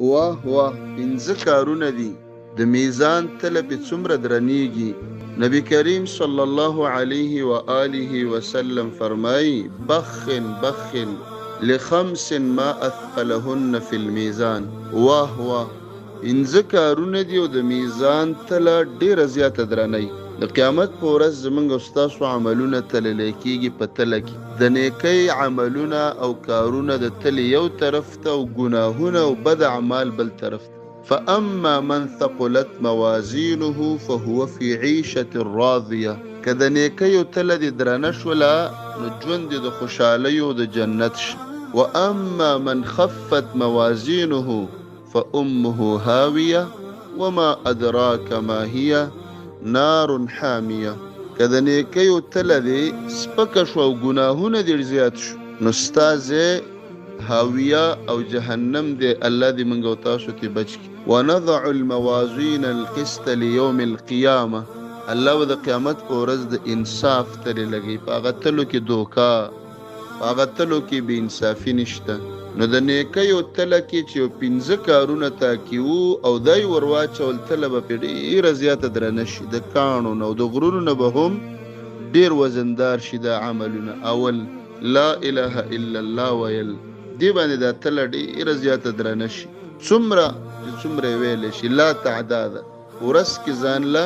واه واه پنځه کارونه دي د میزان تله په څومره درنیږي. نبی کریم صلی الله علیه و آله وسلم فرمایي بخن بخن لخمس ما اثقلهن فی المیزان. واه واه پنځه کارونه دي او د میزان تله ډیره زیاته درنۍ. د قیامت په ورځ زمونږ او ستاسو عملونه تللی کېږي په تله کې. د نیکۍ عملونه او کارونه د تلې یو طرف ته او ګناهونه او بد اعمال بل طرف ته. فاما من ثقلت موازینه فهو فی عیشة راضیه. که د نیکیو تله دې درنه شوله نو ژوند دې د خوشحالۍ او د جنت شه. واما من خفت موازینه فامه هاویه وما ادراک ما هي نار حامیه. که د نیکیو تله دې سپکه شو او ګناهونه دې زیات شو نو ستا ځای هاویه او جهنم دې الله دې موږ او تاسو ته بچ کړي. ونضع الموازین القسط لیوم القیامه. الله به د قیامت په ورځ د انصاف تلې لګي. په هغه تلو کې دوکا، په هغه تلو کې بې انصافي نشته. نو د نیکیو تله کې چې پنځه کارونه تاکي وو او دای ورواچول تله به پرې ډېره زیاته درنه شي. د کاڼو نه او د غرونو نه به هم ډېر وزندار شي دا عملونه. اول لا اله الا الله ویل دې باندې دا تله ډېره زیاته درنه شي. څومره چې څومره ویلی شي لا تعداده. ورځ کې ځان له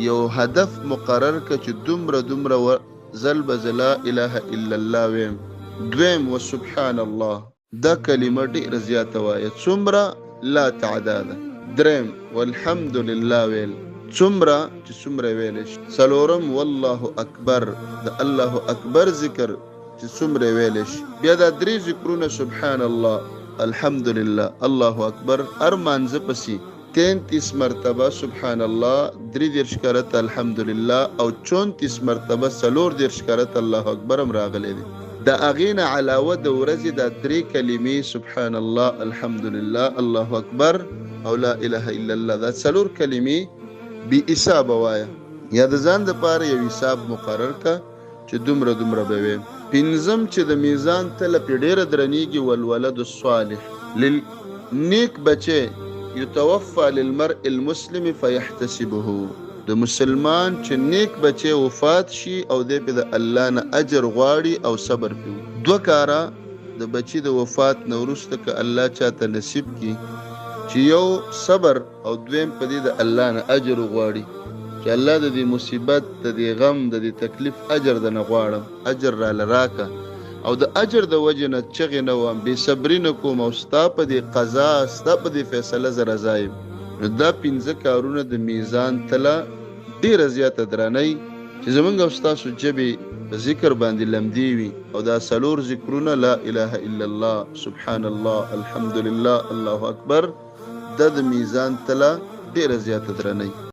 یو هدف مقرر که چې دومره ځل به زه لا اله الا الله ویم. دویم وسبحان الله دا کلمه ډېره زیاته وایه څومره لا تعداده. دریم والحمد لله ویل څومره چې څومره ویلی شي. څلورم والله اکبر د الله اکبر ذکر چې څومره ویلی شي. بیا دا درې ذکرونه سبحان الله الحمدلله الله اکبر هر مانځه پسې 33 مرتبه سبحان الله، 33 کرت الحمدلله او 34 مرتبه 34 کرت الله اکبر هم راغلی دی. د هغې نه علاوه د ورځې دا درې کلمې سبحان الله الحمدلله الله اکبر او لا اله الا الله دا 4 کلمې بې حسابه وایه. یا د ځان دپاره یو حساب مقرر که چې دومره به ویم. پنځم چې د میزان تله پې ډېره درنیږي والولد الصالح. نیک بچی یتوفى للمرء المسلم فيحتسبه. د مسلمان چې نیک بچی وفات شي او دی په د الله نه اجر غواړي او صبر کوي. دوه کاره د بچی د وفات نه وروسته که الله چاته نصیب کړي چې یو صبر او دویم په دې د الله نه اجر غواړي چې الله د دې مصیبت د دې غم د دې تکلیف اجر د نه غواړم اجر راله راکه او د اجر د وجې نه چغې نه وم بې صبري نه کوم او ستا په دې قضا ستا په دې فیصله زه رضا یم. نو دا پنځه کارونه د میزان تله ډېره زیاته درنۍ چې زمونږ او ستاسو ژبې په ذکر باندې لمدې وي او دا 4 ذکرونه لا اله الا الله سبحان الله الحمدلله الله اکبر دا د میزان تله ډېره زیاته درنۍ.